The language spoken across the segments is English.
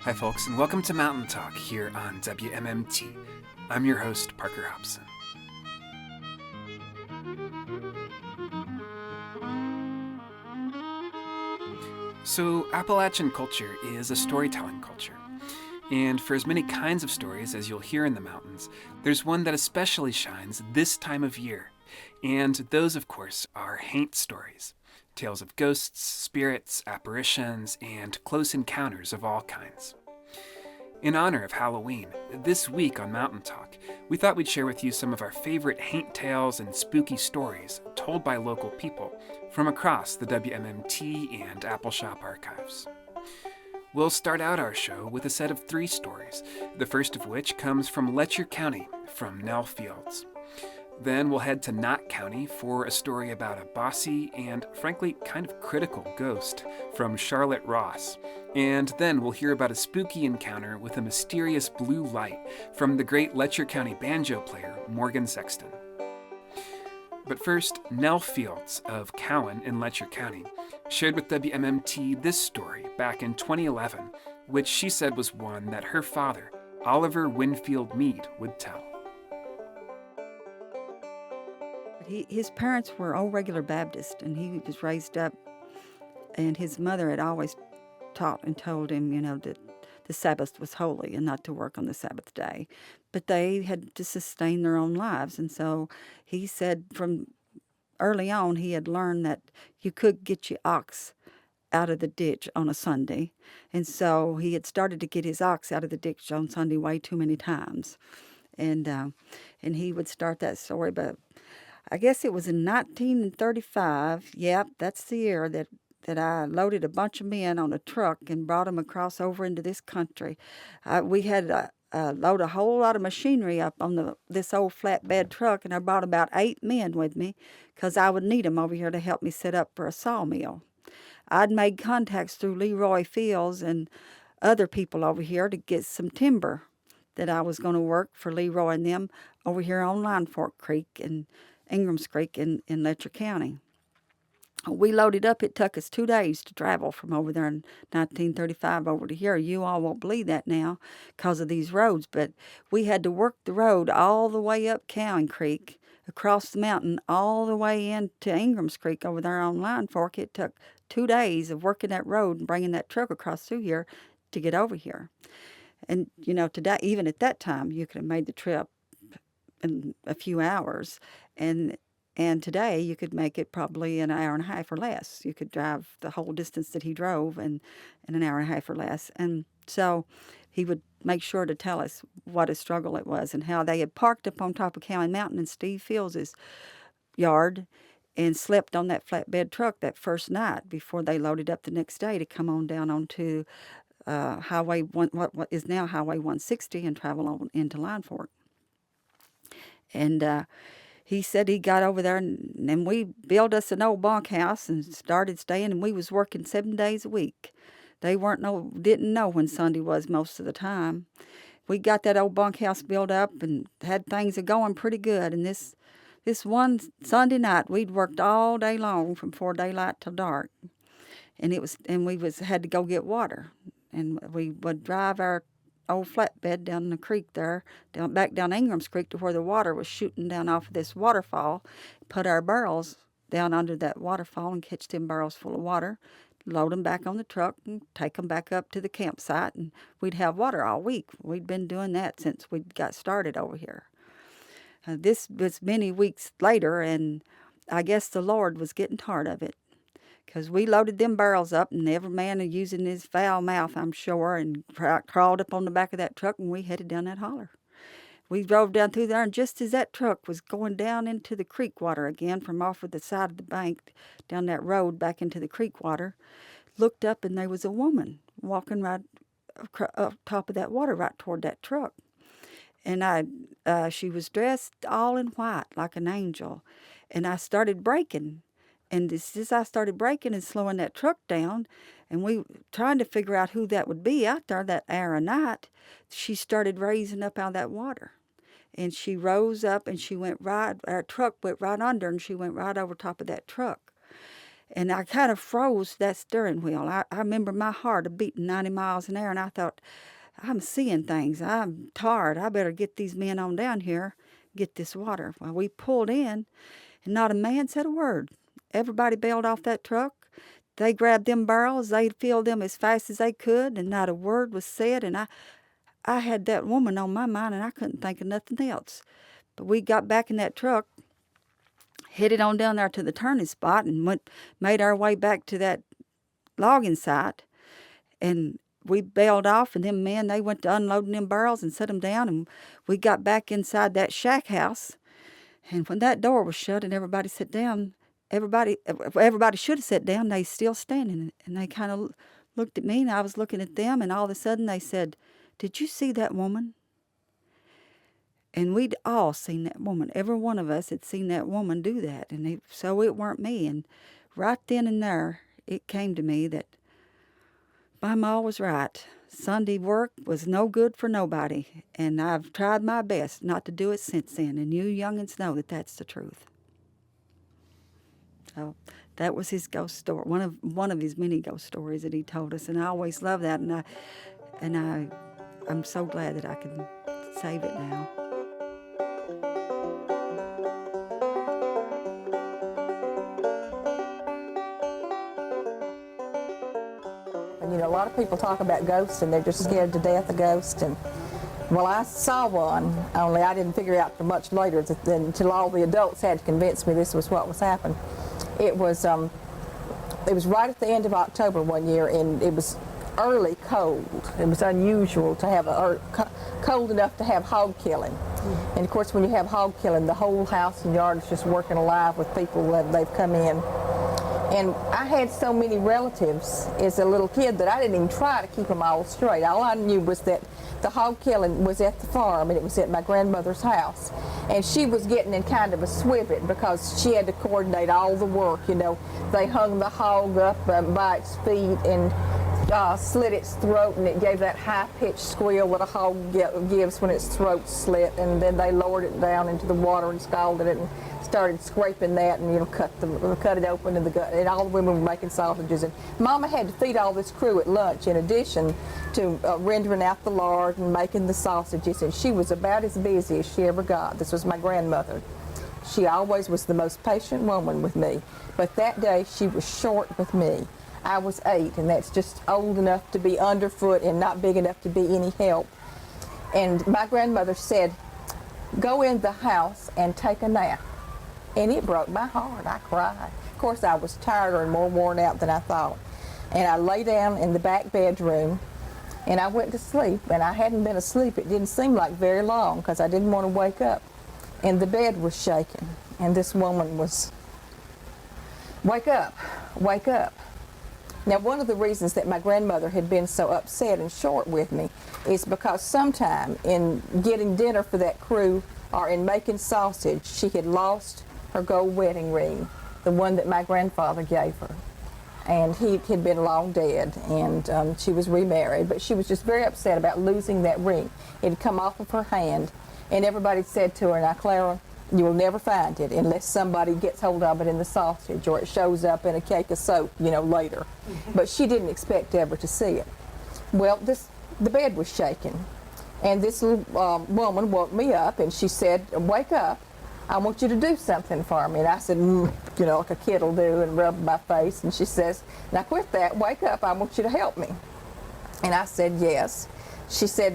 Hi folks, and welcome to Mountain Talk here on WMMT. I'm your host, Parker Hobson. So, Appalachian culture is a storytelling culture. And for as many kinds of stories as you'll hear in the mountains, there's one that especially shines this time of year. And those, of course, are Haint stories. Tales of ghosts, spirits, apparitions, and close encounters of all kinds. In honor of Halloween, this week on Mountain Talk, we thought we'd share with you some of our favorite Haint tales and spooky stories told by local people from across the WMMT and Appalshop archives. We'll start out our show with a set of 3 stories, the first of which comes from Letcher County, from Nell Fields. Then we'll head to Knott County for a story about a bossy and, frankly, kind of critical ghost from Charlotte Ross. And then we'll hear about a spooky encounter with a mysterious blue light from the great Letcher County banjo player, Morgan Sexton. But first, Nell Fields of Cowan in Letcher County shared with WMMT this story back in 2011, which she said was one that her father, Oliver Winfield Meade, would tell. His parents were all regular Baptist, and he was raised up, and his mother had always taught and told him, that the Sabbath was holy and not to work on the Sabbath day. But they had to sustain their own lives, and so he said from early on he had learned that you could get your ox out of the ditch on a Sunday, and so he had started to get his ox out of the ditch on Sunday way too many times, and he would start that story, but I guess it was in 1935. Yep, that's the year that I loaded a bunch of men on a truck and brought them across over into this country. We had to load a whole lot of machinery up on this old flatbed truck, and I brought about 8 men with me because I would need them over here to help me set up for a sawmill. I'd made contacts through Leroy Fields and other people over here to get some timber that I was going to work for Leroy and them over here on Line Fork Creek and Ingram's Creek in Letcher County. We loaded up. It took us 2 days to travel from over there in 1935 over to here. You all won't believe that now because of these roads, but we had to work the road all the way up Cowan Creek, across the mountain, all the way into Ingram's Creek over there on Line Fork. It took 2 days of working that road and bringing that truck across through here to get over here. And, today, even at that time, you could have made the trip in a few hours, and today you could make it probably an hour and a half or less. You could drive the whole distance that he drove in an hour and a half or less. And so he would make sure to tell us what a struggle it was and how they had parked up on top of Cowan Mountain in Steve Fields' yard and slept on that flatbed truck that first night before they loaded up the next day to come on down onto Highway 1, what is now Highway 160, and travel on into Line Fork. And he said he got over there, and we built us an old bunkhouse and started staying, and we was working 7 days a week. They didn't know when Sunday was most of the time. We got that old bunkhouse built up and had things going pretty good. And this one Sunday night, we'd worked all day long from before daylight till dark, and we had to go get water, and we would drive our old flatbed down the creek there, back down Ingram's Creek to where the water was shooting down off of this waterfall, put our barrels down under that waterfall and catch them barrels full of water, load them back on the truck and take them back up to the campsite, and we'd have water all week. We'd been doing that since we got started over here. This was many weeks later, and I guess the Lord was getting tired of it, because we loaded them barrels up, and every man was using his foul mouth, I'm sure, and crawled up on the back of that truck, and we headed down that holler. We drove down through there, and just as that truck was going down into the creek water again from off of the side of the bank, down that road back into the creek water, looked up, and there was a woman walking right up top of that water right toward that truck. And she was dressed all in white like an angel, and I started braking. And as I started braking and slowing that truck down, and we trying to figure out who that would be out there that hour of night, she started raising up out of that water. And she rose up, and our truck went right under, and she went right over top of that truck. And I kind of froze that steering wheel. I remember my heart beating 90 miles an hour, and I thought, I'm seeing things. I'm tired. I better get these men on down here, get this water. Well, we pulled in, and not a man said a word. Everybody bailed off that truck. They grabbed them barrels. They filled them as fast as they could, and not a word was said. And I had that woman on my mind, and I couldn't think of nothing else. But we got back in that truck, headed on down there to the turning spot, and made our way back to that logging site. And we bailed off, and them men, they went to unloading them barrels and set them down, and we got back inside that shack house. And when that door was shut and everybody sat down, everybody should have sat down. They still standing, and they kind of looked at me, and I was looking at them, and all of a sudden they said, "Did you see that woman?" And we'd all seen that woman. Every one of us had seen that woman do that. And so it weren't me. And right then and there, it came to me that my ma was right. Sunday work was no good for nobody. And I've tried my best not to do it since then. And you youngins know that that's the truth. So that was his ghost story, one of his many ghost stories that he told us. And I always love that. And I'm so glad that I can save it now. You know, a lot of people talk about ghosts and they're just scared to death of ghosts. And well, I saw one, only I didn't figure out till much later until all the adults had to convince me this was what was happening. It was right at the end of October one year, and it was early cold. It was unusual to have cold enough to have hog killing. Mm-hmm. And of course, when you have hog killing, the whole house and yard is just working alive with people that they've come in. And I had so many relatives as a little kid that I didn't even try to keep them all straight. All I knew was that the hog killing was at the farm, and it was at my grandmother's house. And she was getting in kind of a swivet because she had to coordinate all the work, you know. They hung the hog up by its feet and slit its throat, and it gave that high-pitched squeal that a hog gives when its throat's slit. And then they lowered it down into the water and scalded it and started scraping that, and, you know, cut it open in the gut. And all the women were making sausages. And Mama had to feed all this crew at lunch in addition to rendering out the lard and making the sausages. And she was about as busy as she ever got. This was my grandmother. She always was the most patient woman with me. But that day she was short with me. I was 8, and that's just old enough to be underfoot and not big enough to be any help. And my grandmother said, "Go in the house and take a nap." And it broke my heart. I cried. Of course, I was tireder and more worn out than I thought. And I lay down in the back bedroom, and I went to sleep. And I hadn't been asleep. It didn't seem like very long because I didn't want to wake up. And the bed was shaking, and this woman was, "Wake up, wake up." Now, one of the reasons that my grandmother had been so upset and short with me is because sometime in getting dinner for that crew or in making sausage, she had lost her gold wedding ring, the one that my grandfather gave her. And he had been long dead, and she was remarried, but she was just very upset about losing that ring. It had come off of her hand, and everybody said to her, "Now, Clara, you will never find it unless somebody gets hold of it in the sausage or it shows up in a cake of soap, you know, later." Mm-hmm. But she didn't expect ever to see it. Well, the bed was shaking, and this little woman woke me up, and she said, "Wake up. I want you to do something for me." And I said, you know, like a kid will do, and rubbed my face. And she says, "Now quit that. Wake up. I want you to help me." And I said, "Yes." She said,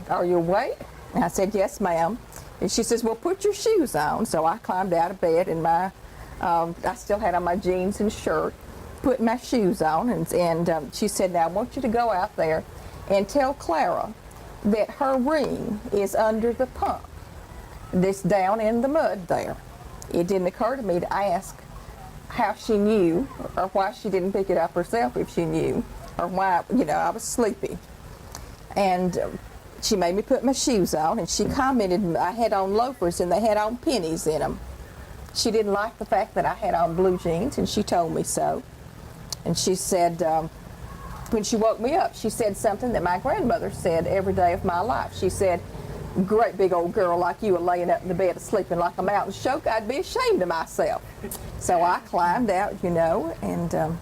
"Are you awake?" And I said, "Yes, ma'am." And she says, "Well, put your shoes on." So I climbed out of bed, and I still had on my jeans and shirt, put my shoes on, and she said, "Now I want you to go out there and tell Clara that her ring is under the pump, this down in the mud there." It didn't occur to me to ask how she knew or why she didn't pick it up herself if she knew, or why, you know, I was sleepy. And she made me put my shoes on, and she commented I had on loafers and they had on pennies in them. She didn't like the fact that I had on blue jeans, and she told me so. And she said, when she woke me up, she said something that my grandmother said every day of my life. She said, great big old girl like you are laying up in the bed sleeping like a mountain choke, I'd be ashamed of myself. So I climbed out, you know, and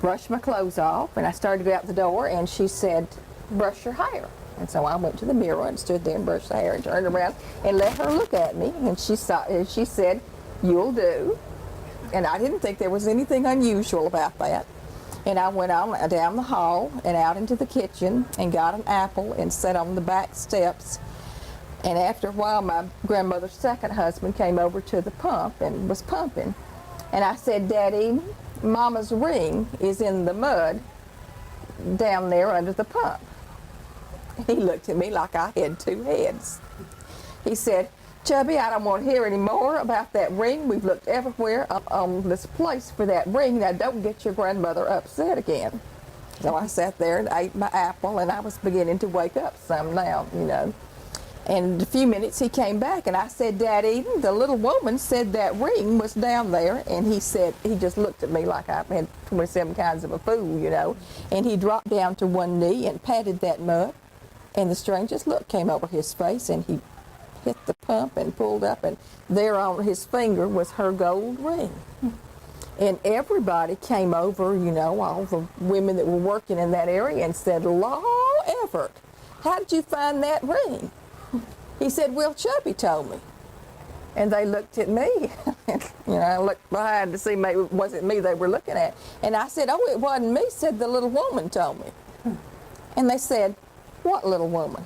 brushed my clothes off, and I started to go out the door, and she said, brush your hair. And so I went to the mirror and stood there and brushed the hair and turned around and let her look at me, and she said, you'll do. And I didn't think there was anything unusual about that. And I went on down the hall and out into the kitchen and got an apple and sat on the back steps. And after a while, my grandmother's second husband came over to the pump and was pumping. And I said, Daddy, Mama's ring is in the mud down there under the pump. He looked at me like I had two heads. He said, Chubby, I don't want to hear any more about that ring. We've looked everywhere on this place for that ring. Now, don't get your grandmother upset again. So I sat there and ate my apple, and I was beginning to wake up some now, you know. And in a few minutes, he came back, and I said, Daddy, the little woman said that ring was down there. And he said, he just looked at me like I had 27 kinds of a fool, you know. And he dropped down to one knee and patted that mud. And the strangest look came over his face, and he hit the pump and pulled up, and there on his finger was her gold ring. And everybody came over, you know, all the women that were working in that area, and said, Law Everett, how did you find that ring? He said, well, Chubby told me. And they looked at me. You know, I looked behind to see maybe was it me they were looking at. And I said, oh, it wasn't me, said the little woman told me. And they said, what little woman?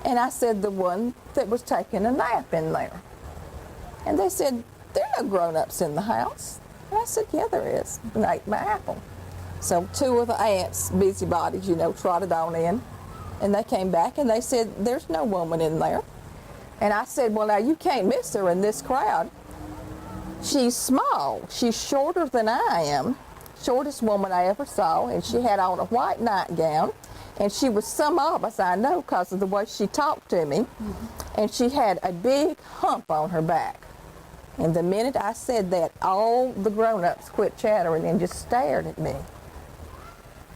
And I said, the one that was taking a nap in there. And they said, there are no grown-ups in the house. And I said, yeah, there is. And I ate my apple. So two of the aunts, busybodies, you know, trotted on in. And they came back and they said, there's no woman in there. And I said, well, now you can't miss her in this crowd. She's small. She's shorter than I am. Shortest woman I ever saw. And she had on a white nightgown. And she was some of us, I know, because of the way she talked to me. And she had a big hump on her back. And the minute I said that, all the grown-ups quit chattering and just stared at me.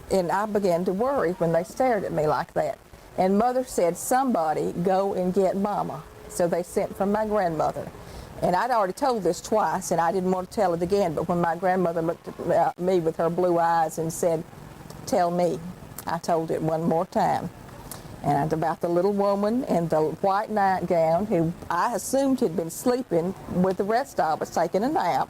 And I began to worry when they stared at me like that. And Mother said, somebody go and get Mama. So they sent for my grandmother. And I'd already told this twice, and I didn't want to tell it again, but when my grandmother looked at me with her blue eyes and said, tell me, I told it one more time. And about the little woman in the white nightgown who I assumed had been sleeping with the rest of us, taking a nap,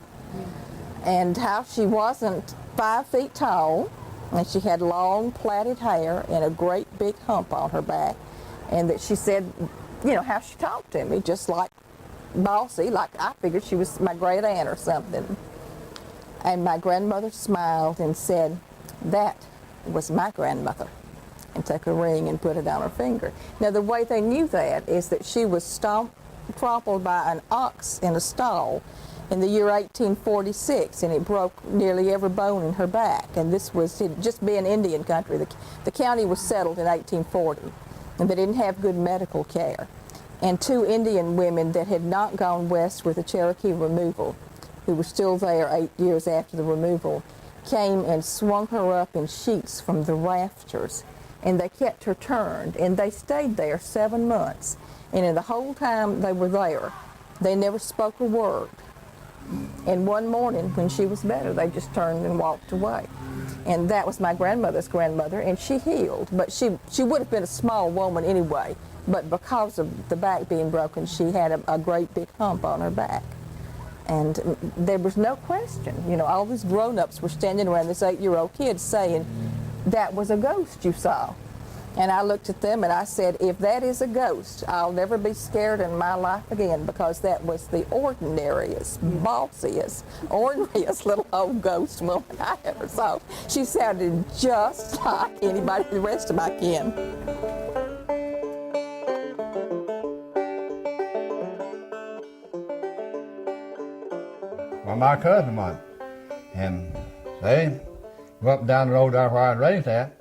and how she wasn't 5 feet tall, and she had long plaited hair and a great big hump on her back, and that she said, you know, how she talked to me, just like bossy, like I figured she was my great aunt or something. And my grandmother smiled and said, that was my grandmother, and took a ring and put it on her finger. Now the way they knew that is that she was trampled by an ox in a stall in the year 1846, and it broke nearly every bone in her back. And this was just being Indian country. The county was settled in 1840, and they didn't have good medical care. And two Indian women that had not gone west with the Cherokee removal, who were still there 8 years after the removal, came and swung her up in sheets from the rafters, and they kept her turned, and they stayed there 7 months. And in the whole time they were there, they never spoke a word. And one morning when she was better, they just turned and walked away. And that was my grandmother's grandmother, and she healed. But she would have been a small woman anyway, but because of the back being broken, she had a great big hump on her back. And there was no question. You know, all these grown-ups were standing around this 8-year-old kid saying, that was a ghost you saw. And I looked at them and I said, if that is a ghost, I'll never be scared in my life again, because that was the ordinariest, bossiest, orneriest little old ghost woman I ever saw. She sounded just like anybody the rest of my kin. Well, my cousin was, and they go up and down the road there where I was raised at,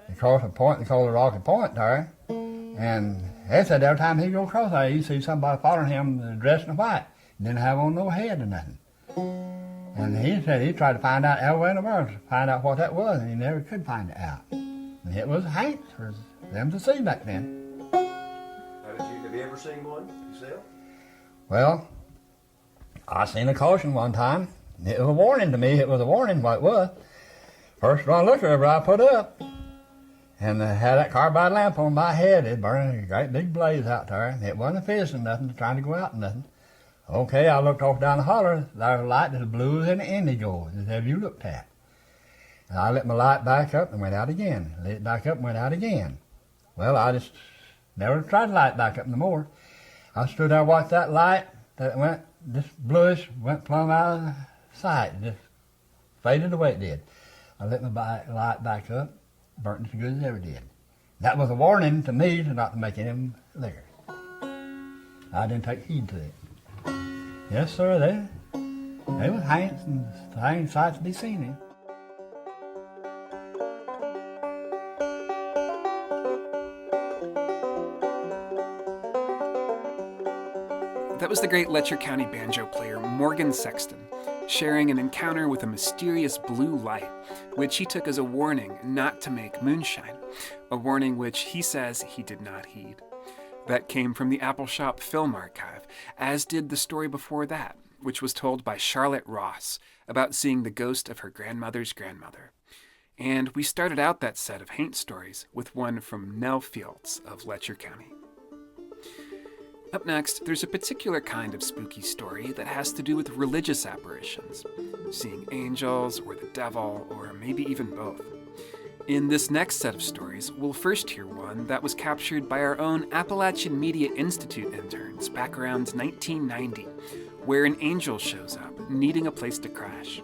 across a point, they call it Rocky Point there, and they said every time he go across there, you see somebody following him dressed in white, didn't have on no head or nothing. And he said he tried to find out everywhere in the world to find out what that was, and he never could find it out. And it was Haint for them to see back then. ever seen one yourself? Well, I seen a caution one time. It was a warning to me. It was a warning what it was. First run liquor ever I put up. And I had that carbide lamp on my head. It burned a great big blaze out there. It wasn't fizzing nothing, trying to go out nothing. Okay, I looked off down the holler. There was a light as blue as an indigo, as have you looked at. And I lit my light back up and went out again. Lit it back up and went out again. Well, I just never tried to light it back up no more. I stood there and watched that light that went just bluish, went plumb out of sight. It just faded away it did. I lit my light back up, burnt as good as it ever did. That was a warning to me to not to make any liquor. I didn't take heed to it. Yes, sir, they were Haints and strange sights to be seen in. That was the great Letcher County banjo player Morgan Sexton, sharing an encounter with a mysterious blue light, which he took as a warning not to make moonshine, a warning which he says he did not heed. That came from the Appalshop Film Archive, as did the story before that, which was told by Charlotte Ross about seeing the ghost of her grandmother's grandmother. And we started out that set of Haint stories with one from Nell Fields of Letcher County. Up next, there's a particular kind of spooky story that has to do with religious apparitions, seeing angels or the devil, or maybe even both. In this next set of stories, we'll first hear one that was captured by our own Appalachian Media Institute interns back around 1990, where an angel shows up, needing a place to crash.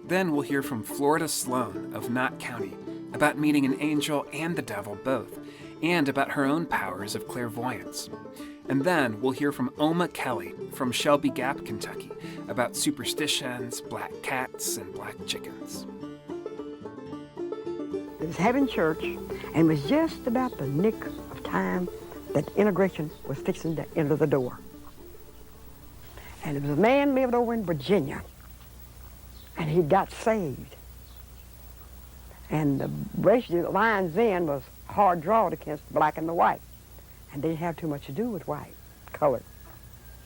Then we'll hear from Florida Slone of Knott County about meeting an angel and the devil both, and about her own powers of clairvoyance. And then we'll hear from Oma Kelly from Shelby Gap, Kentucky, about superstitions, black cats, and black chickens. It was having church, and it was just about the nick of time that integration was fixing to enter the door. And there was a man lived over in Virginia, and he got saved. And the ratio that lines in was hard drawed against the black and the white. And they didn't have too much to do with white, colored.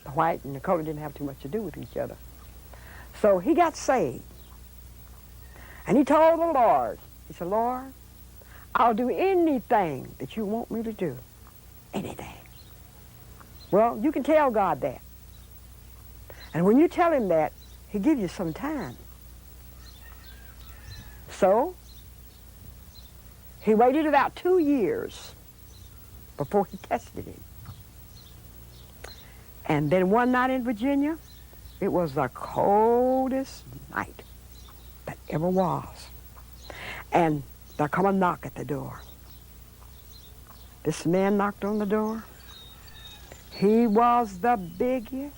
The white and the colored didn't have too much to do with each other. So he got saved. And he told the Lord, he said, Lord, I'll do anything that you want me to do. Anything. Well, you can tell God that. And when you tell him that, he gives you some time. So, he waited about 2 years before he tested him. And then one night in Virginia, it was the coldest night that ever was. And there come a knock at the door. This man knocked on the door. He was the biggest,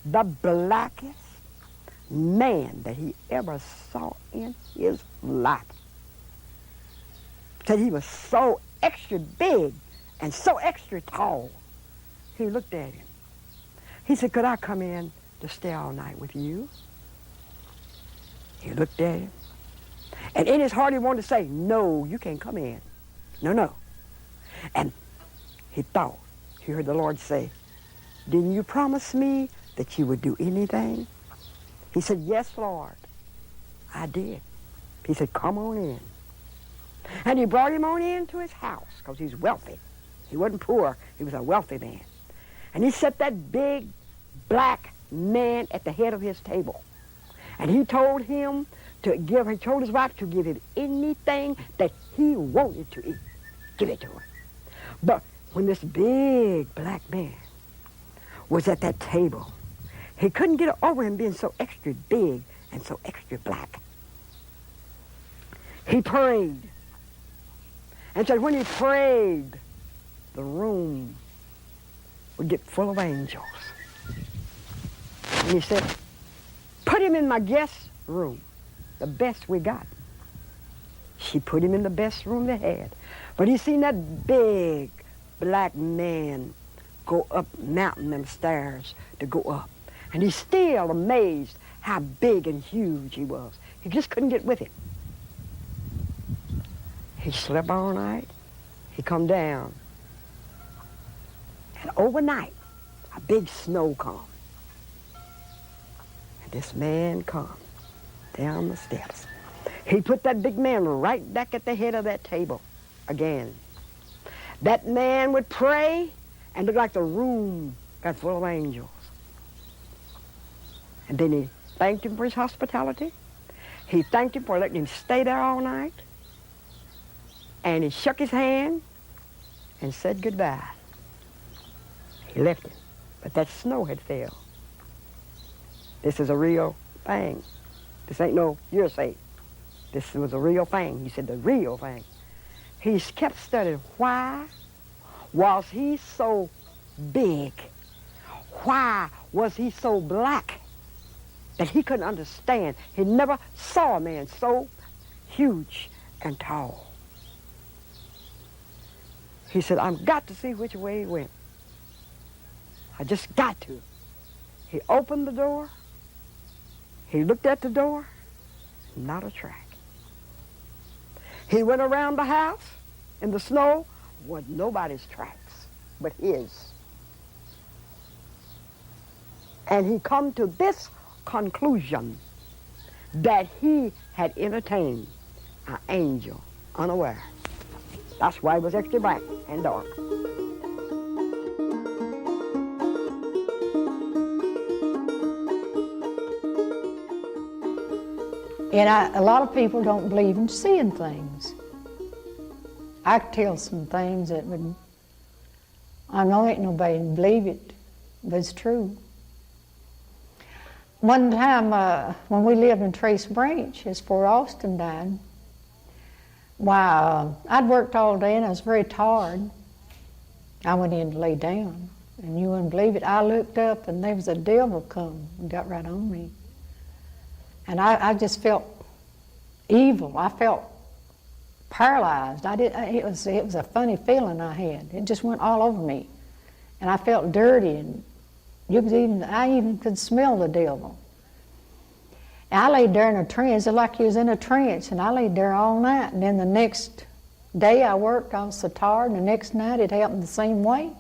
the blackest man that he ever saw in his life. Said he was so extra big and so extra tall. He looked at him. He said, could I come in to stay all night with you? He looked at him. And in his heart he wanted to say, no, you can't come in. No, no. And he thought, he heard the Lord say, didn't you promise me that you would do anything? He said, yes, Lord, I did. He said, come on in. And he brought him on into his house because he's wealthy. He wasn't poor, he was a wealthy man. And he set that big black man at the head of his table. And he told him to give, he told his wife to give him anything that he wanted to eat. Give it to him. But when this big black man was at that table, he couldn't get over him being so extra big and so extra black. He prayed. And said when he prayed, the room would get full of angels. And he said, put him in my guest room, the best we got. She put him in the best room they had. But he seen that big black man go up mountain them stairs to go up. And he's still amazed how big and huge he was. He just couldn't get with him. He slept all night. He come down. And overnight, a big snow come. And this man come down the steps. He put that big man right back at the head of that table again. That man would pray and look like the room got full of angels. And then he thanked him for his hospitality. He thanked him for letting him stay there all night. And he shook his hand and said goodbye. He left him, but that snow had fell. This is a real thing. This ain't no hearsay. This was a real thing. He said the real thing. He kept studying. Why was he so big? Why was he so black that he couldn't understand? He never saw a man so huge and tall. He said, I've got to see which way he went. I just got to. He opened the door. He looked at the door. Not a track. He went around the house in the snow. Was nobody's tracks but his. And he come to this conclusion that he had entertained an angel unaware. That's why it was extra black and dark. And a lot of people don't believe in seeing things. I could tell some things that would, I know ain't nobody would believe it, but it's true. One time when we lived in Trace Branch, as before Austin died, why, I'd worked all day and I was very tired. I went in to lay down, and you wouldn't believe it. I looked up and there was a devil come and got right on me. And I just felt evil. I felt paralyzed. It was a funny feeling I had. It just went all over me. And I felt dirty, and I even could smell the devil. And I laid there in a trance, like he was in a trance, and I laid there all night. And then the next day I worked, I was so tired, and the next night it happened the same way.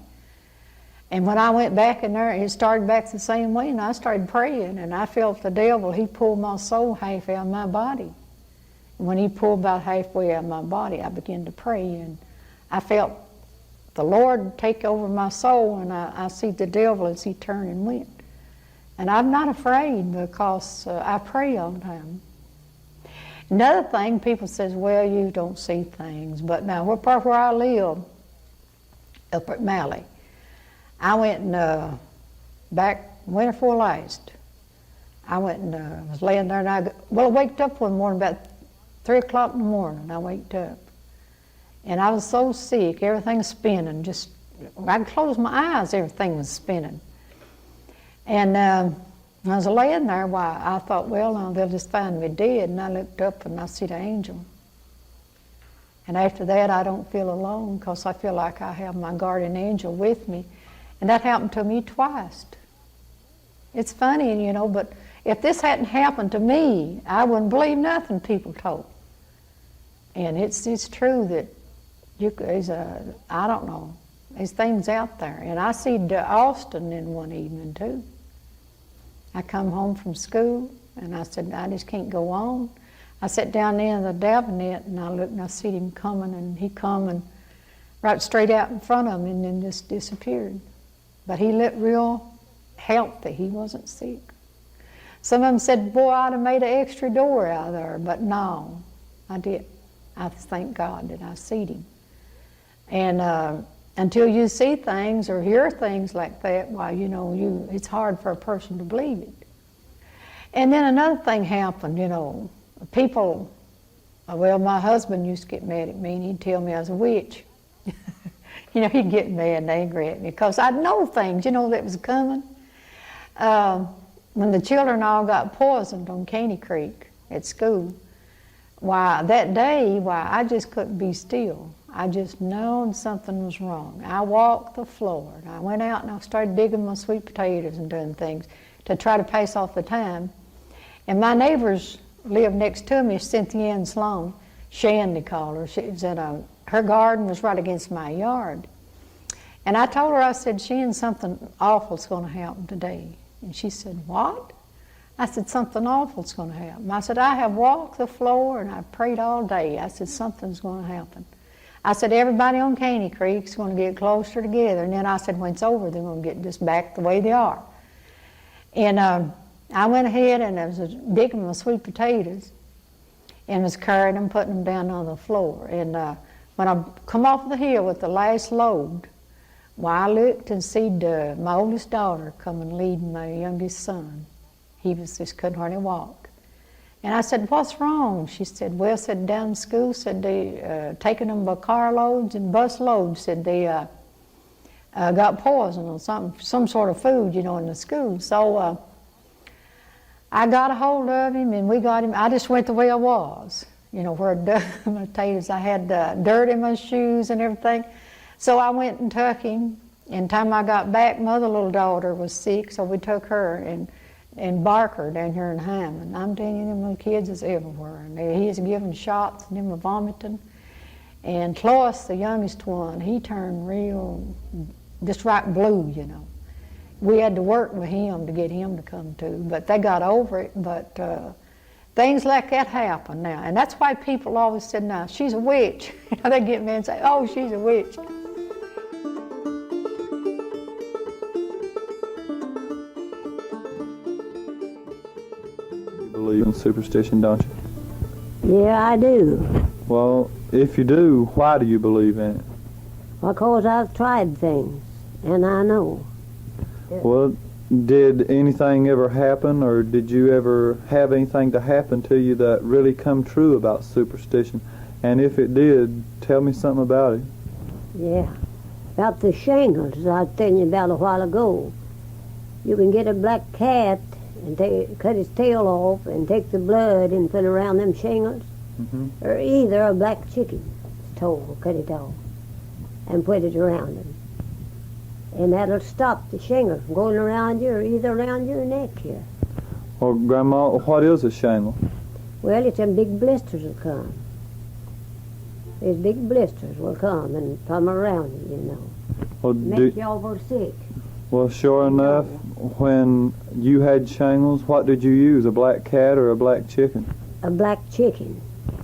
And when I went back in there, it started back the same way, and I started praying, and I felt the devil, he pulled my soul half out of my body. And when he pulled about halfway out of my body, I began to pray, and I felt the Lord take over my soul, and I see the devil as he turned and went. And I'm not afraid because I pray all the time. Another thing, people says, well, you don't see things, but now where I live, up at Malley, I went and back winter before last, I went and was laying there, and I waked up one morning about 3 o'clock in the morning. I waked up, and I was so sick, everything spinning. Just I could close my eyes, everything was spinning. And I was laying there. Why, I thought, well, now they'll just find me dead. And I looked up and I see the angel. And after that, I don't feel alone because I feel like I have my guardian angel with me. And that happened to me twice. It's funny, you know, but if this hadn't happened to me, I wouldn't believe nothing people told. And it's true that I don't know, there's things out there. And I see Austin in one evening too. I come home from school and I said, I just can't go on. I sat down there in the Davenant and I looked and I see him coming, and he come and right straight out in front of me and then just disappeared. But he looked real healthy. He wasn't sick. Some of them said, boy, I'd have made an extra door out of there. But no, I didn't. I thank God that I seen him. And until you see things or hear things like that, why, you know, it's hard for a person to believe it. And then another thing happened, you know. People, well, my husband used to get mad at me and he'd tell me I was a witch. You know, he'd get mad and angry at me because I'd know things, you know, that was coming. When the children all got poisoned on Caney Creek at school, why, that day, why, I just couldn't be still. I just known something was wrong. I walked the floor, and I went out and I started digging my sweet potatoes and doing things to try to pass off the time. And my neighbors lived next to me, Cynthia and Slone, Shandy called her. She was her garden was right against my yard. And I told her, I said, Shan, something awful's going to happen today. And she said, what? I said, something awful's going to happen. I said, I have walked the floor and I've prayed all day. I said, something's going to happen. I said, everybody on Caney Creek's going to get closer together. And then I said, when it's over, they're going to get just back the way they are. And I went ahead and I was digging my sweet potatoes and was carrying them, putting them down on the floor. And when I come off the hill with the last load, well, I looked and seed my oldest daughter coming leading my youngest son. He just couldn't hardly walk. And I said, what's wrong? She said, well, said down in school, said they taking them by carloads and bus loads, said they got poison or some sort of food, you know, in the school. So I got a hold of him and we got him. I just went the way I was, you know, where my potatoes, I had dirt in my shoes and everything. So I went and took him. And time I got back, my other little daughter was sick, so we took her and Barker down here in Hammond. I'm telling you, them little kids is everywhere. And he is giving shots and them are vomiting. And Clovis, the youngest one, he turned real, just right blue, you know. We had to work with him to get him to come to, but they got over it. But things like that happen now. And that's why people always said, now, she's a witch. You know, they get me and say, oh, she's a witch. Believe in superstition, don't you? Yeah, I do. Well, if you do, why do you believe in it? Because I've tried things, and I know. Well, did anything ever happen, or did you ever have anything to happen to you that really come true about superstition? And if it did, tell me something about it. Yeah. About the shingles I was telling you about a while ago. You can get a black cat and cut his tail off and take the blood and put it around them shingles. Mm-hmm. Or either a black chicken's toe, cut it off and put it around them. And that'll stop the shingles from going around you or either around your neck here. Well, Grandma, what is a shingle? Well, it's them big blisters will come. These big blisters will come and come around you, you know. Well, Make you all sick. Well, sure enough, when you had shingles, what did you use, a black cat or a black chicken? A black chicken.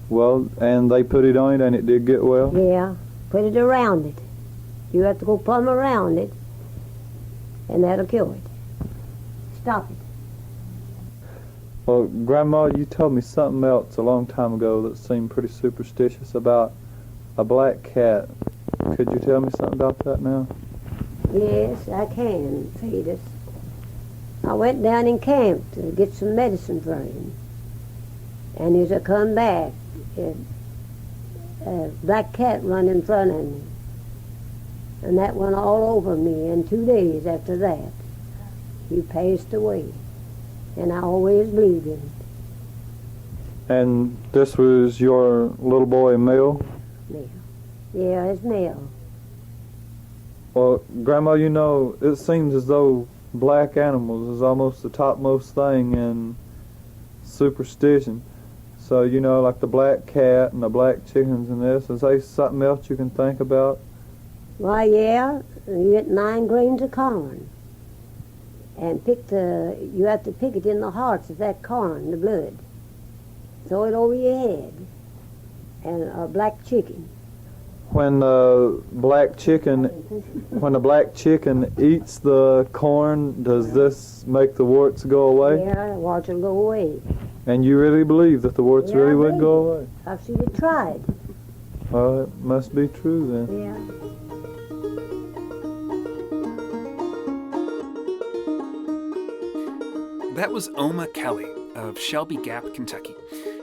Well, and they put it on it and it did get well? Yeah, put it around it. You have to go plumb around it, and that'll kill it. Stop it. Well, Grandma, you told me something else a long time ago that seemed pretty superstitious about a black cat. Could you tell me something about that now? Yes, I can, Fetus. I went down in camp to get some medicine for him. And as I come back, a black cat run in front of me. And that went all over me, and 2 days after that, he passed away. And I always believed him. And this was your little boy, Mel? Mel. Yeah, it's Mel. Well, Grandma, you know, it seems as though black animals is almost the topmost thing in superstition. So, you know, like the black cat and the black chickens and this, is there something else you can think about? Why, yeah, you get 9 grains of corn. And you have to pick it in the hearts of that corn, the blood. Throw it over your head. And a black chicken. When the black chicken eats the corn, does this make the warts go away? Yeah, the warts will go away. And you really believe that the warts really would go away? I've seen it tried. Well, it must be true then. Yeah. That was Oma Kelly of Shelby Gap, Kentucky,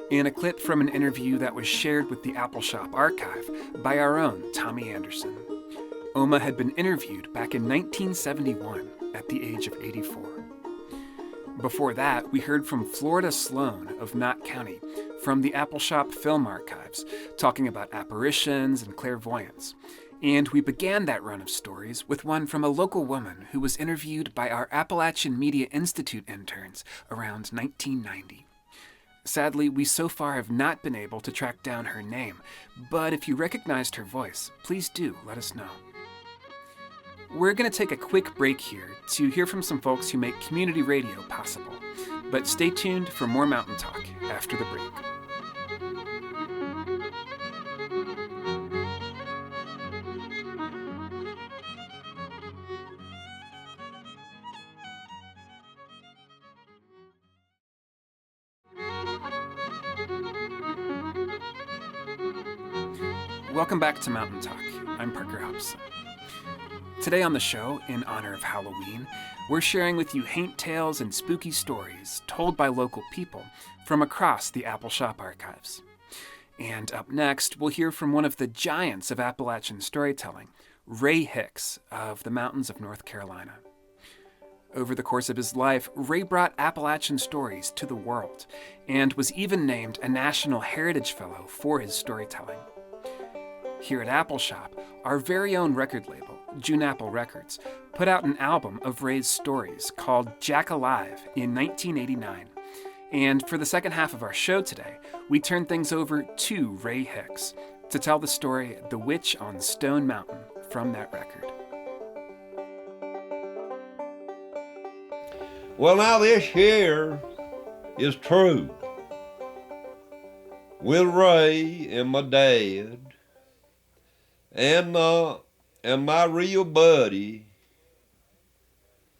in a clip from an interview that was shared with the Appalshop archive by our own Tommy Anderson. Oma had been interviewed back in 1971 at the age of 84. Before that, we heard from Florida Slone of Knott County from the Appalshop Film Archives, talking about apparitions and clairvoyance. And we began that run of stories with one from a local woman who was interviewed by our Appalachian Media Institute interns around 1990. Sadly, we so far have not been able to track down her name, but if you recognized her voice, please do let us know. We're going to take a quick break here to hear from some folks who make community radio possible. But stay tuned for more Mountain Talk after the break. Welcome back to Mountain Talk. I'm Parker Hobson. Today on the show, in honor of Halloween, we're sharing with you Haint tales and spooky stories told by local people from across the Appalshop archives. And up next, we'll hear from one of the giants of Appalachian storytelling, Ray Hicks of the mountains of North Carolina. Over the course of his life, Ray brought Appalachian stories to the world and was even named a National Heritage Fellow for his storytelling. Here at Appalshop, our very own record label, June Appal Records, put out an album of Ray's stories called Jack Alive in 1989. And for the second half of our show today, we turn things over to Ray Hicks to tell the story The Witch on Stone Mountain from that record. Well, now this here is true. With Ray and my dad and my real buddy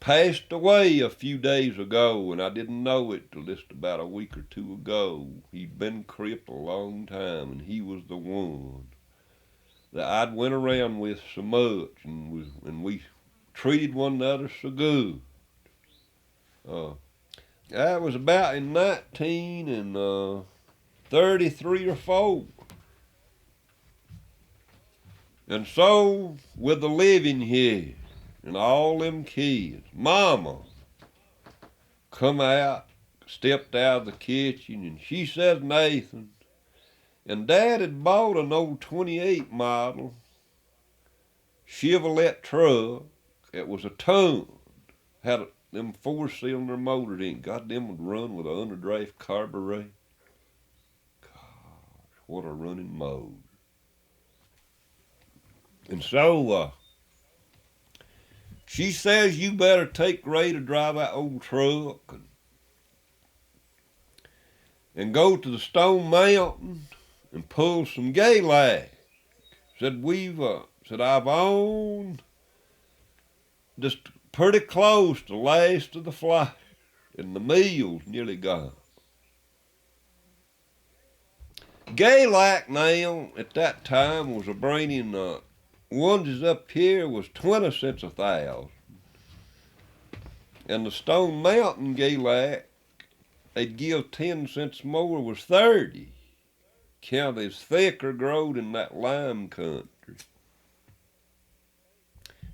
passed away a few days ago, and I didn't know it till just about a week or two ago. He'd been crippled a long time, and he was the one that I'd went around with so much, and we treated one another so good. That was about in 1933 or 4. And so, with the living here, and all them kids, Mama come out, stepped out of the kitchen, and she says, Nathan, and Dad had bought an old 28 model Chevrolet truck. It was a ton, had them 4-cylinder motors in. God, them would run with an underdraft carburetor. Gosh, what a running motor. And so, she says, you better take Ray to drive that old truck and go to the Stone Mountain and pull some gaylac. Said, I've owned just pretty close to the last of the flies, and the meal's nearly gone. Gaylac now, at that time, was a bringing, ones up here was 20 cents a thousand. And the Stone Mountain gaylac, they'd give 10 cents more, was 30. Count is thicker growed in that lime country.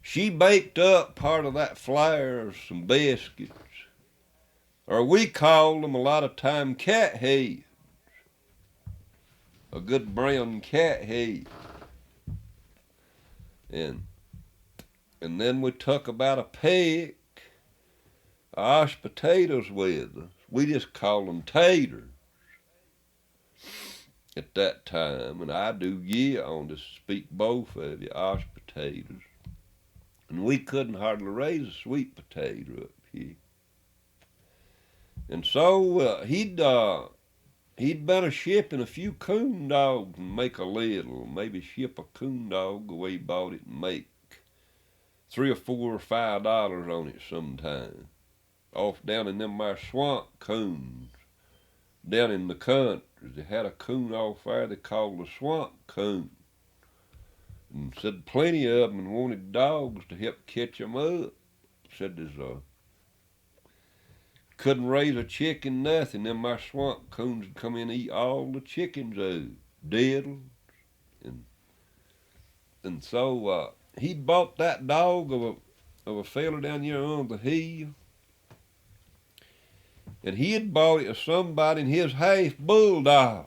She baked up part of that flour of some biscuits, or we called them a lot of time cat heads. A good brown cat head. And then we took about a peck of mashed potatoes with us. We just called them taters at that time. And I do on to speak both of you, mashed potatoes. And we couldn't hardly raise a sweet potato up here. And so he'd better ship in a few coon dogs and make a little. Maybe ship a coon dog the way he bought it and make $3 or $4 or $5 on it sometime. Off down in them there swamp coons. Down in the country, they had a coon off there they called the swamp coon. And said plenty of them and wanted dogs to help catch them up. Said couldn't raise a chicken, nothing. Them my swamp coons would come in and eat all the chickens out, diddles. And so he bought that dog of a fella down here on the hill. And he had bought it of somebody in his half bulldog.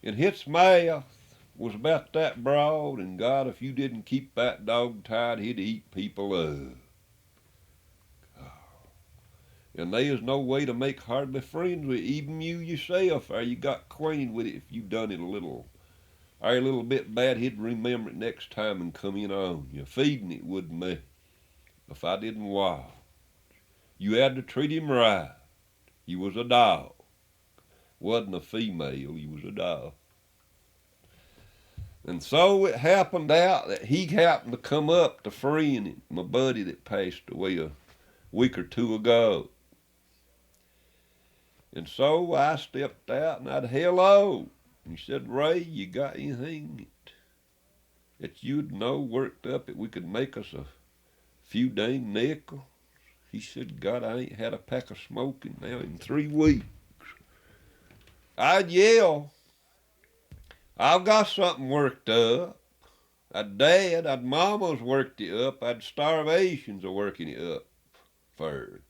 And its mouth was about that broad, and God, if you didn't keep that dog tied, he'd eat people up. And there is no way to make hardly friends with even you yourself, or you got acquainted with it if you done it a little or a little bit bad, he'd remember it next time and come in on you. Feeding it wouldn't me if I didn't watch. You had to treat him right. You was a dog. Wasn't a female, you was a dog. And so it happened out that he happened to come up to friend my buddy that passed away a week or two ago. And so I stepped out and I'd, hello. And he said, Ray, you got anything that you'd know worked up that we could make us a few dang nickels? He said, God, I ain't had a pack of smoking now in 3 weeks. I'd yell, I've got something worked up. I'd mama's worked it up. I'd starvations are working it up first.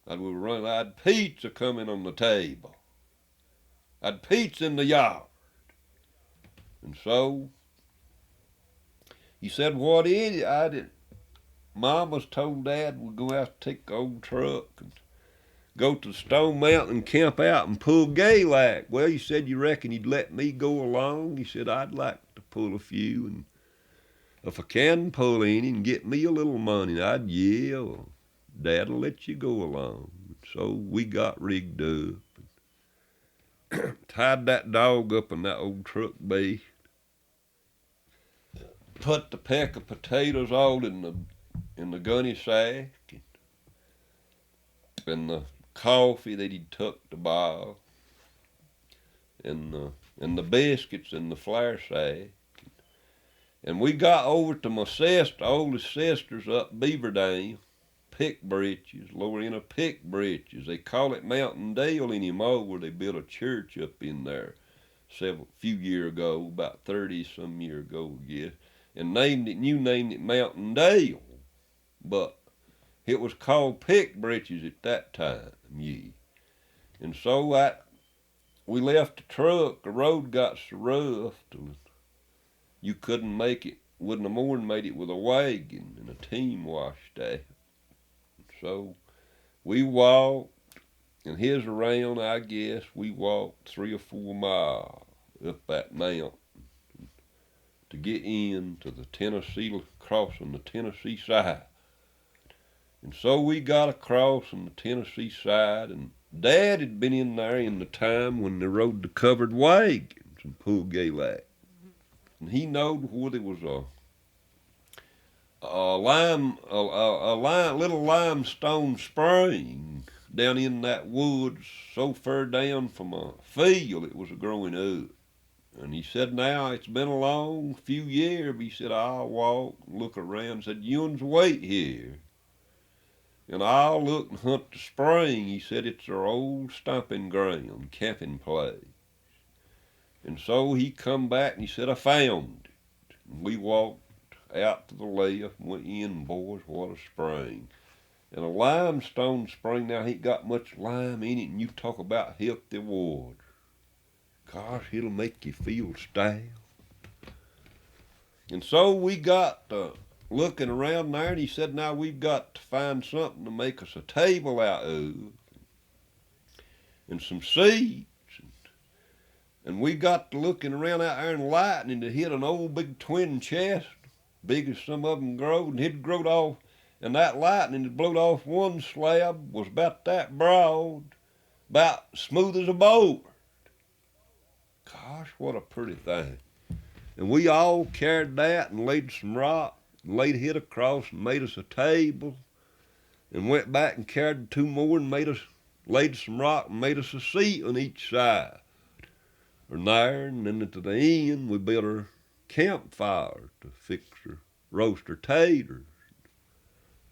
I'd pizza coming on the table. I'd pizza in the yard. And so he said, what is it? Mama's told Dad we're going to have to take the old truck and go to Stone Mountain and camp out and pull gaylac. Well, he said, you reckon you'd let me go along? He said, I'd like to pull a few, and if I can pull any and get me a little money, I'd yell, Dad'll let you go along. So we got rigged up, and tied that dog up in that old truck bed, put the peck of potatoes all in the gunny sack, and the coffee that he'd took to boil, and the biscuits in the flour sack. And we got over to my sister, oldest sister's up Beaver Dam, Pick Britches, lower end of Pick Britches. They call it Mountain Dale anymore, where they built a church up in there few years ago, about 30-some years ago, I guess, and named it Mountain Dale. But it was called Pick Britches at that time, yeah. And so we left the truck. The road got so rough till you couldn't make it. Wouldn't have more than made it with a wagon, and a team washed out. So we walked, and here's around, I guess, we walked 3 or 4 miles up that mountain to get into the Tennessee, crossing the Tennessee side. And so we got across on the Tennessee side, and Dad had been in there in the time when they rode the covered wagons and pulled gaylac. And he knowed where there was a little limestone spring down in that woods so far down from a field it was growing up. And he said, now it's been a long few years, but he said, I'll walk and look around. He said, you'ns wait here, and I'll look and hunt the spring. He said, it's our old stomping ground, camping place. And so he come back and he said, I found it. And we walked out to the left and went in, boys, what a spring. And a limestone spring, now ain't got much lime in it, and you talk about healthy water. Gosh, it'll make you feel stale. And so we got looking around there, and he said, now we've got to find something to make us a table out of, and some seats. And we got to looking around out there and lightning to hit an old big twin chest, big as some of them growed, and it growed off, and that lightning that blowed off one slab was about that broad, about smooth as a board. Gosh, what a pretty thing. And we all carried that and laid some rock, and laid it across and made us a table, and went back and carried 2 more and laid some rock and made us a seat on each side. And there, and then at the end, we built our campfire to fix or roast our taters,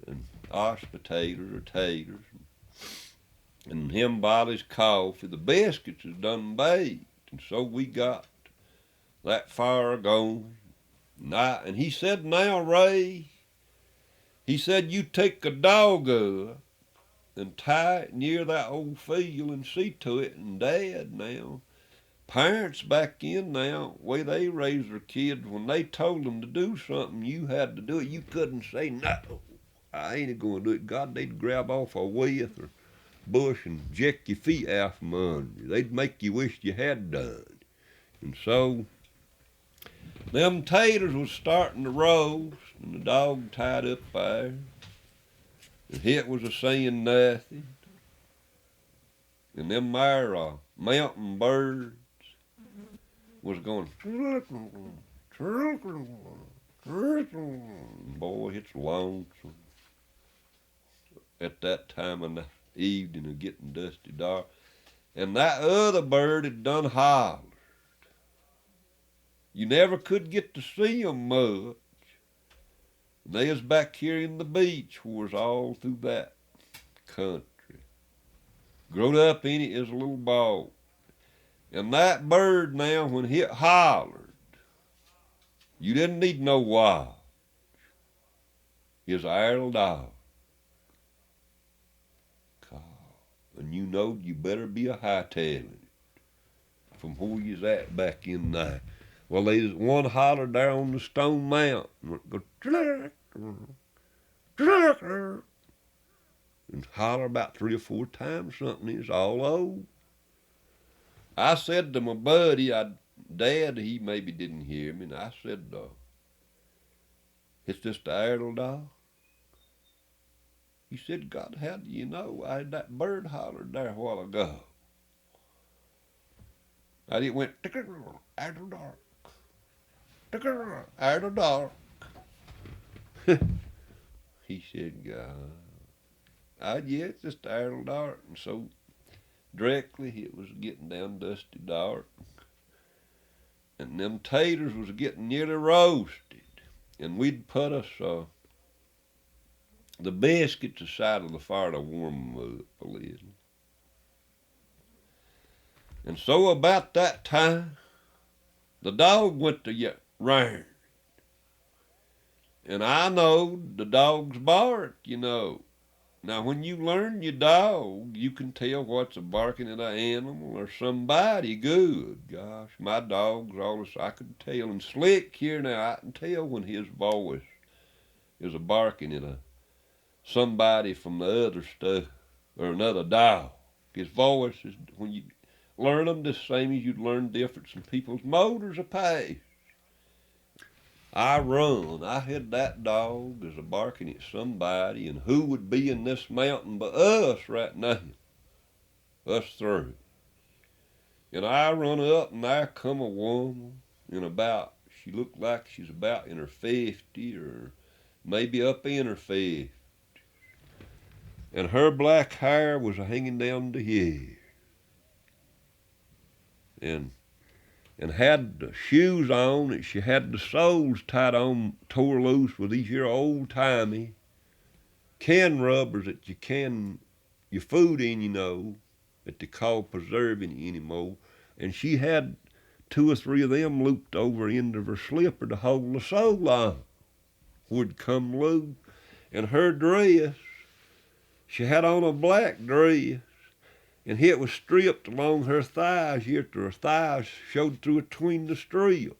and mashed potatoes or taters, and him bought his coffee. The biscuits is done baked, and so we got that fire going. And he said, now, Ray, he said, you take a dog up and tie it near that old field and see to it. And Dad, now, parents back in now, the way they raised their kids, when they told them to do something, you had to do it. You couldn't say, no, I ain't going to do it. God, they'd grab off a withe or bush and jack your feet out from under you. They'd make you wish you had done. And so them taters was starting to roast, and the dog tied up there. And Hit was a saying nothing. And them there mountain birds was going, boy, it's lonesome at that time of the evening of getting dusty dark. And that other bird had done hollered. You never could get to see 'em much. They was back here in the beach wars all through that country. Growed up in it as a little boy. And that bird now, when Hit hollered, you didn't need no watch. His idle dog. And you know you better be a hightailing it from where you's at back in there. Well, there's one holler there on the Stone Mountain. Go, and holler about 3 or 4 times. Something is all old. I said to my buddy, Dad, he maybe didn't hear me, and I said, it's just the idle dog. He said, God, how do you know? That bird hollered there a while ago. And it went, idle dark. Idle dark. He said, God. Yeah, it's just idle dark. And so directly it was getting down dusty dark. And them taters was getting nearly roasted. And we'd put us the biscuits aside of the fire to warm them up a little. And so about that time, the dog went to round. And I know the dogs bark, you know. Now, when you learn your dog, you can tell what's a barking at an animal or somebody good. Gosh, my dog's all this I could tell. And Slick here now, I can tell when his voice is a barking at somebody from the other stuff or another dog. His voice is, when you learn them, the same as you'd learn difference in people's motors of pace. I had that dog as a barking at somebody, and who would be in this mountain but us right now? Us three. And I run up, and there come a woman she looked like she's about in her 50 or maybe up in her 50. And her black hair was hanging down to here. And had the shoes on, and she had the soles tied on, tore loose with these here old-timey can rubbers that you can your food in, you know, that they call preserving anymore. And she had 2 or 3 of them looped over into her slipper to hold the sole on, would come loose. And her dress, she had on a black dress, and it was stripped along her thighs, yet her thighs showed through between the strips,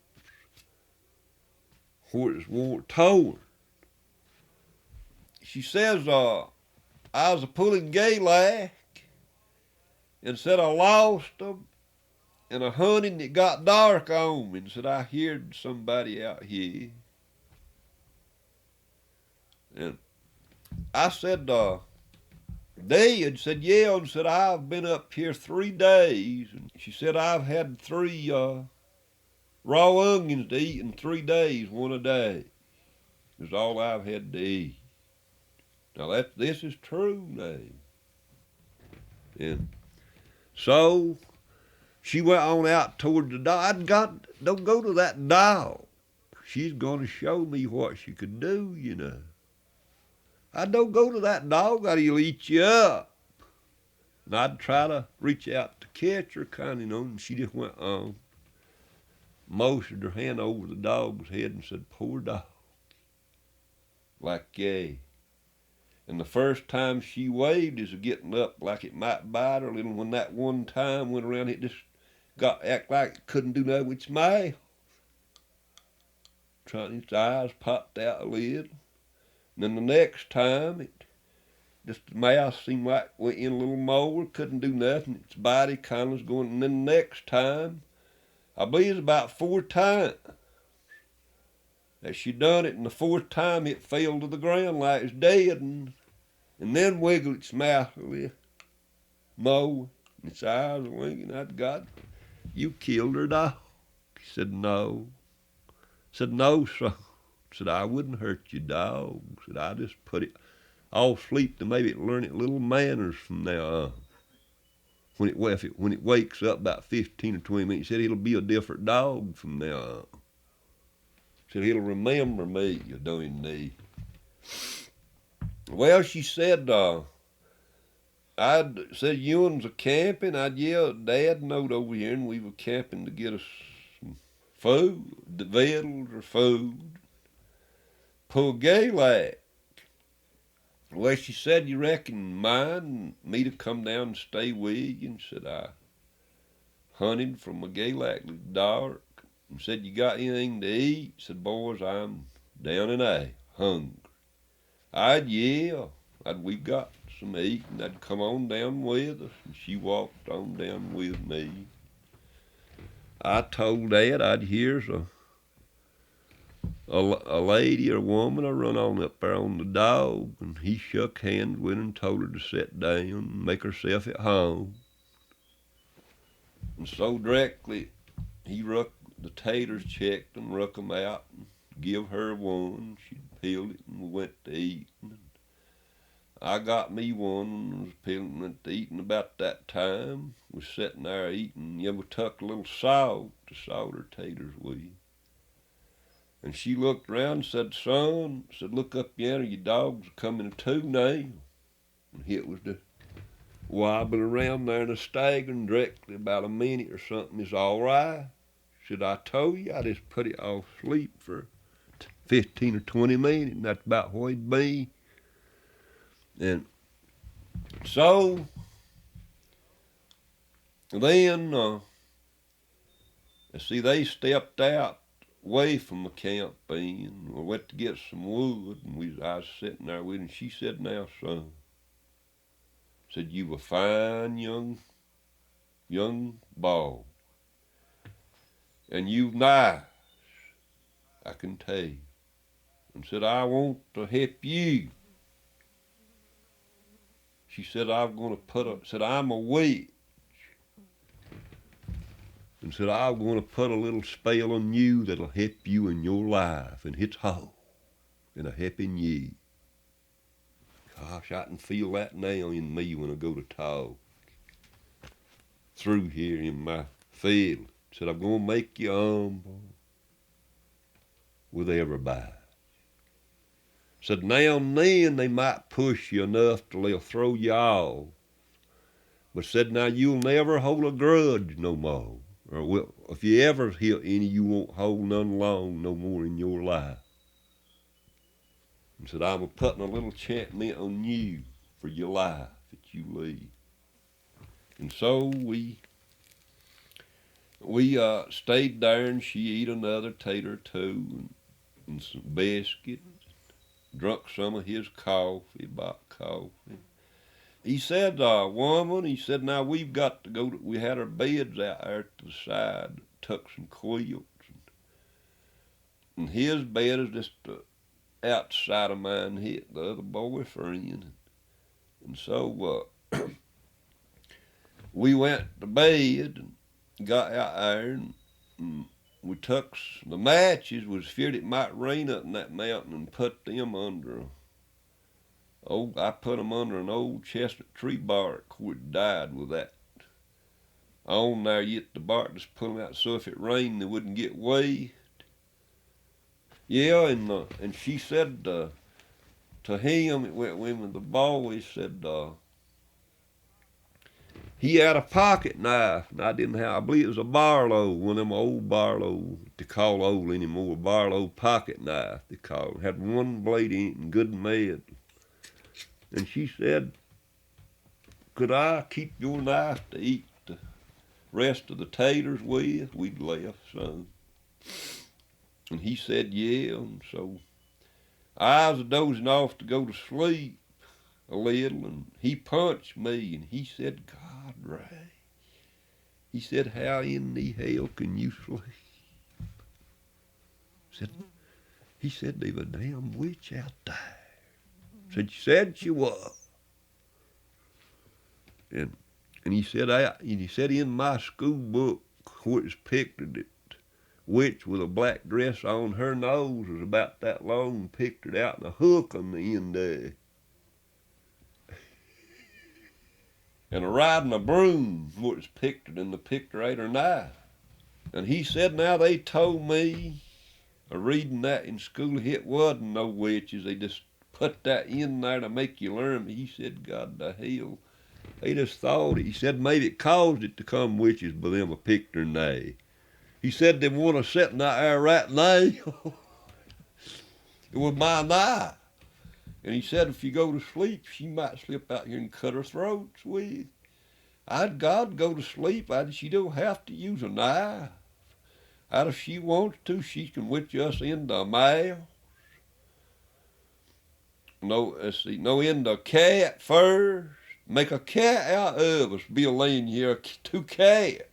where it was torn. She says, I was pulling gaylac, and said I lost them, and a hunting it got dark on me, and said I heard somebody out here. And I said, Dad said, yeah, and said, I've been up here 3 days. And she said, I've had 3 raw onions to eat in 3 days, 1 a day. Is all I've had to eat. Now this is true now. And so she went on out toward the dog. Don't go to that dog. She's going to show me what she could do, you know. I don't go to that dog, or he'll eat you up. And I'd try to reach out to catch her, kind of, you know, and she just went on. Motioned her hand over the dog's head and said, poor dog. Like, yay. And the first time she waved is getting up like it might bite her a little. When that one time went around, it just act like it couldn't do nothing with its mouth. Its eyes popped out a little. And then the next time, the mouth seemed like it went in a little more, couldn't do nothing. Its body kind of was going. And then the next time, I believe it's about 4 times that she done it, and the 4th time it fell to the ground like it's dead, and then wiggled its mouth a little more, and its eyes were winking. I'd God, you killed her dog. He said, no. I said, no, son. I said, I wouldn't hurt your dog. I said, I just put it off sleep to maybe learn it little manners from now on. When it wakes up about 15 or 20 minutes, he said, it'll be a different dog from now on. He said, he'll remember me, you doing knee. Well, she said, I'd said, you and was a camping. I'd yell, Dad knowed over here, and we were camping to get us some food, the victuals or food. Poor Gaylac. Well, she said, you reckon mind me to come down and stay with you? And said, I hunted from a Gaylac dark. And said, you got anything to eat? Said, boys, I'm down and hungry. I'd yell. We've got some eat, and I'd come on down with us. And she walked on down with me. I told Dad I'd hear a lady or woman I run on up there on the dog, and he shook hands with her and told her to sit down and make herself at home. And so directly he ruck the taters, checked them, ruck them out, and give her one. She'd peeled it, and we went to eating. I got me one and was peeling and went to eating. About that time, we was sitting there eating. Yeah, we tucked a little salt to salt her taters with. And she looked around and said, son, said, look up yonder, your dogs are coming to now. And it was the wobbling around there and a staggering directly about a minute or something. Is all right. Said, I told you, I just put it off sleep for 15 or 20 minutes, and that's about what it'd be. And so then, see, they stepped out away from the camp and we went to get some wood, and I was sitting there with her, and she said, now, son, said, you a fine young boy, and you nice, I can tell you. And said, I want to help you. She said, said, I'm a witch. And said, I'm going to put a little spell on you that'll help you in your life, and it's whole, and a helping you. Gosh, I can feel that now in me when I go to talk through here in my field. Said, I'm going to make you humble with everybody. Said, now and then they might push you enough till they'll throw you off. But said, now you'll never hold a grudge no more. Or if you ever hit any, you won't hold none long no more in your life. And said, I'm putting a little enchantment on you for your life that you lead. And so we stayed there, and she ate another tater or two and some biscuits, drunk some of his coffee, bought coffee. He said, woman, he said, now we've got to go, we had our beds out there to the side, tucked some quilts, and his bed is just outside of mine, hit the other boyfriend. And so we went to bed and got out there, and we took the matches, was feared it might rain up in that mountain, and put them under I put them under an old chestnut tree bark where it died with that on there, yet the bark just pulling out, so if it rained, they wouldn't get wet. Yeah, and she said to him, it went with the boy, said he had a pocket knife, and I didn't have, I believe it was a Barlow, one of them old Barlow, they call old anymore, Barlow pocket knife, they call it. Had one blade in it and good metal. And she said, could I keep your knife to eat the rest of the taters with? We'd left some. And he said, yeah. And so I was dozing off to go to sleep a little, and he punched me, and he said, God, Ray, He said, how in the hell can you sleep? He said, there's a damn witch out there. She said she was. And he said in my school book, where it's pictured it, witch with a black dress on, her nose was about that long, pictured out, and a hook on the end there. And a riding a broom, where it's pictured in the picturator knife. And he said, now they told me, reading that in school, it wasn't no witches. They just put that in there to make you learn. But he said, God the hell, they just thought it. He said maybe it caused it to come witches by them a picturing they. He said they want to sit in that there right now. It was my knife. And he said if you go to sleep, she might slip out here and cut her throats with. I'd God go to sleep. She don't have to use a knife. If she wants to, she can witch us in the mouse. No in the cat first. Make a cat out of us. Be laying here, 2 cats.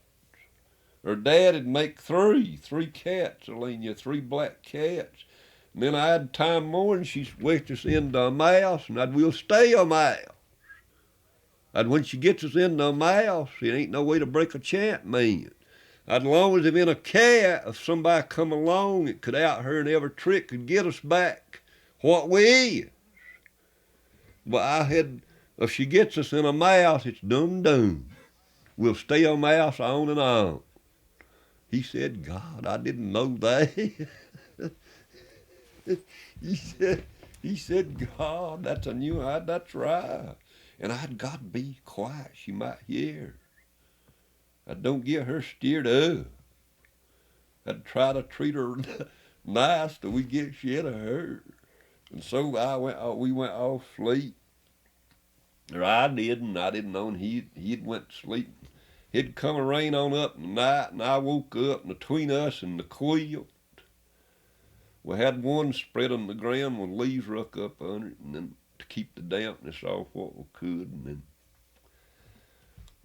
Her dad'd make 3 cats, laying here, 3 black cats. And then I'd time more and she'd witch us into a mouse, and we'll stay a mouse. And when she gets us into a mouse, it ain't no way to break a chant, man. As long as if in a cat, if somebody come along, it could out her and every trick could get us back what we is. But if she gets us in a mouse, it's dum. We'll stay a mouse on and on. He said, God, I didn't know that. He said, God, that's that's right. And I'd got to be quiet. She might hear. I don't get her steered up. I'd try to treat her nice till we get shit of her. And so we went off sleep. Or I did, and I didn't know, and he'd went to sleep. It'd come a rain on up in the night, and I woke up, and between us and the quilt, we had one spread on the ground with leaves ruck up under it, and then to keep the dampness off what we could, and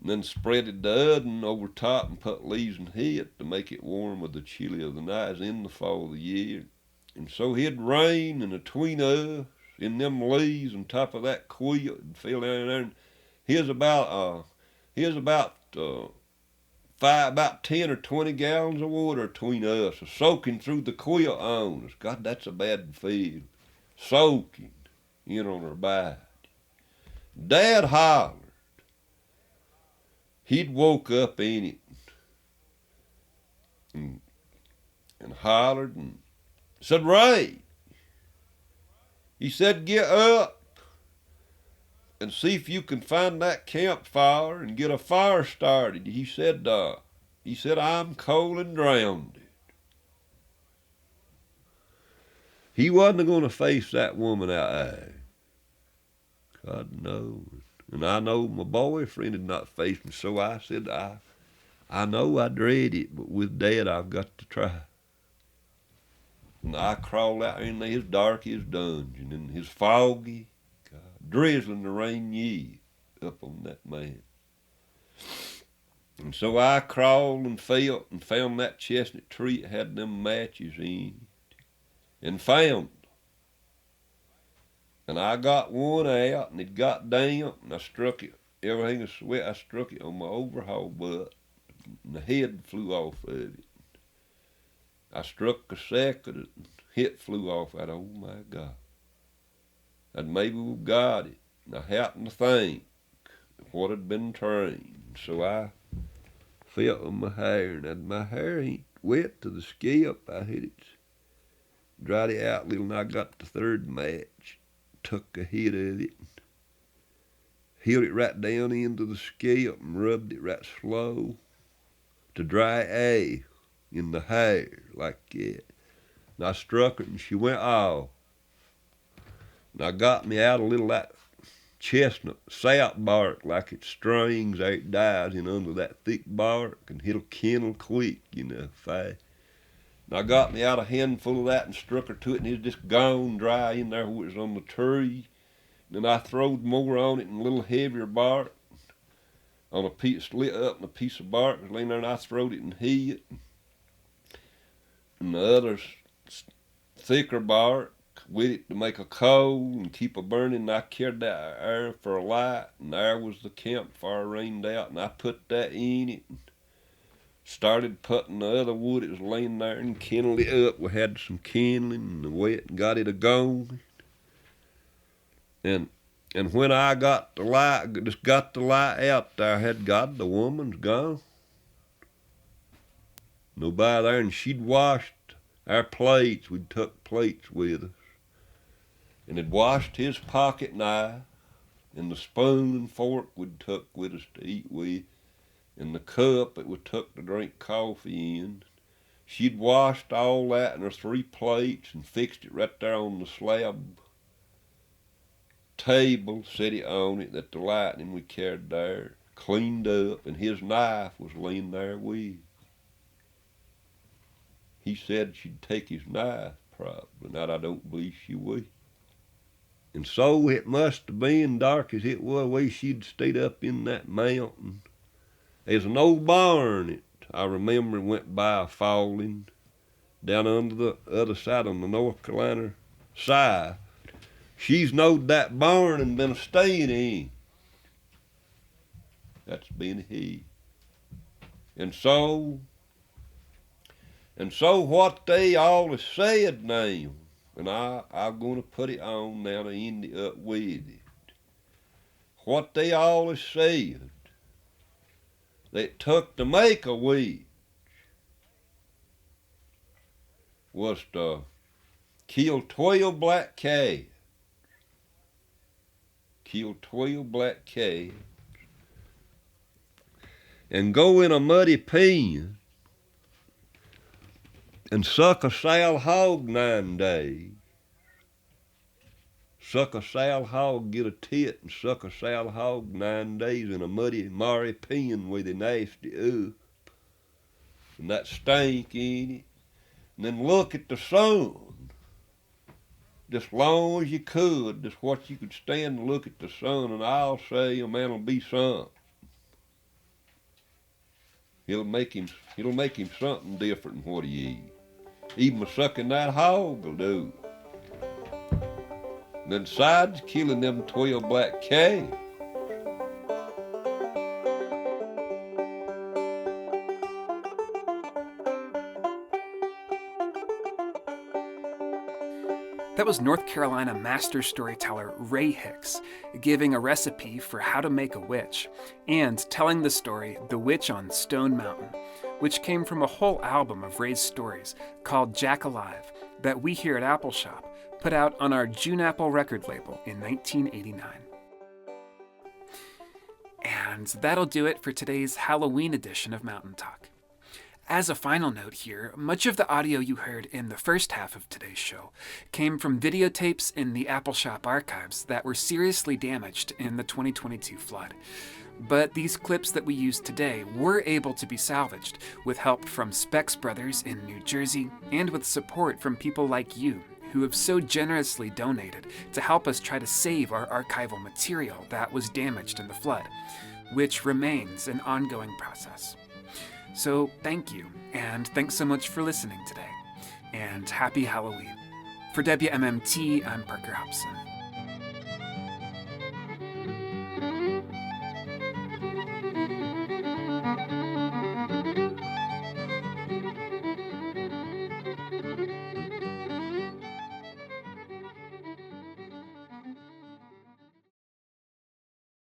then spreaded the other one over top and put leaves in it to make it warm with the chilly of the nights in the fall of the year. And so it'd rain, and between us, in them leaves on top of that quilt, and fell down there, and here's about 10 or 20 gallons of water between us, soaking through the quilt on us. God, that's a bad feel. Soaking in on her body. Dad hollered. He'd woke up in it and hollered and said, Ray. He said, get up and see if you can find that campfire and get a fire started. He said, I'm cold and drowned. He wasn't going to face that woman out there. God knows. And I know my boyfriend had not faced me, so I said, I know I dread it, but with Dad I've got to try. And I crawled out in his darkest dungeon, and his foggy, drizzling the rain ye up on that man. And so I crawled and felt and found that chestnut tree that had them matches in it, and found them. And I got one out, and it got damp, and I struck it. Everything was wet. I struck it on my overhaul butt, and the head flew off of it. I struck a second, and it flew off. Oh my God. And maybe we got it. And I happened to think what had been trained. So I felt on my hair, and my hair ain't wet to the scalp. I hit it, dried it out a little, and I got the third match. Took a hit of it, held it right down into the scalp and rubbed it right slow to dry air in the hair like that. And I struck her and she went off. And I got me out a little that chestnut sap bark like it's strings there it dies in under that thick bark, and it'll kindle quick, fast. And I got me out a handful of that and struck her to it, and it was just gone dry in there where it was on the tree. And then I throwed more on it and a little heavier bark. on a piece, lit up in a piece of bark, was laying there, and I throwed it and hid. And the other's thicker bark with it to make a coal and keep a burning. And I carried that there for a light, and there was the campfire rained out, and I put that in it and started putting the other wood that was laying there and kindled it up. We had some kindling and the wet and got it a-going. And when I got the light, just got the light out there, I had got the woman's gone. Nobody there, and she'd washed our plates. We'd took plates with us. And had washed his pocket knife, and the spoon and fork we'd took with us to eat with, and the cup that we took to drink coffee in. She'd washed all that in her 3 plates and fixed it right there on the slab table, set it on it, that the lightning we carried there, cleaned up, and his knife was laying there with. He said she'd take his knife, probably. Now I don't believe she would. And so it must have been, dark as it was, way she'd stayed up in that mountain. There's an old barn that I remember went by falling down under the other side on the North Carolina side. She's knowed that barn and been staying in. That's been he. And so what they all have said now, and I'm going to put it on now to end it up with it. What they all have said, that it took to make a witch was to kill 12 black cats. Kill 12 black cats. And go in a muddy pen and suck a sow hog 9 days. Suck a sow hog, get a tit and suck a sow hog 9 days in a muddy, marry pen with a nasty up. And that stank in it. And then look at the sun. Just long as you could, just what you could stand and look at the sun, and I'll say a man'll be something. He'll make him something different than what he eats. Even sucking that hog will do. And then besides killing them 12 black cats. That was North Carolina master storyteller Ray Hicks giving a recipe for how to make a witch and telling the story The Witch on Stone Mountain, which came from a whole album of Ray's stories called Jack Alive that we here at Appalshop put out on our June Appal record label in 1989. And that'll do it for today's Halloween edition of Mountain Talk. As a final note here, much of the audio you heard in the first half of today's show came from videotapes in the Appalshop archives that were seriously damaged in the 2022 flood. But these clips that we used today were able to be salvaged with help from Specs Brothers in New Jersey and with support from people like you who have so generously donated to help us try to save our archival material that was damaged in the flood, which remains an ongoing process. So thank you, and thanks so much for listening today, and happy Halloween. For WMMT, I'm Parker Hobson.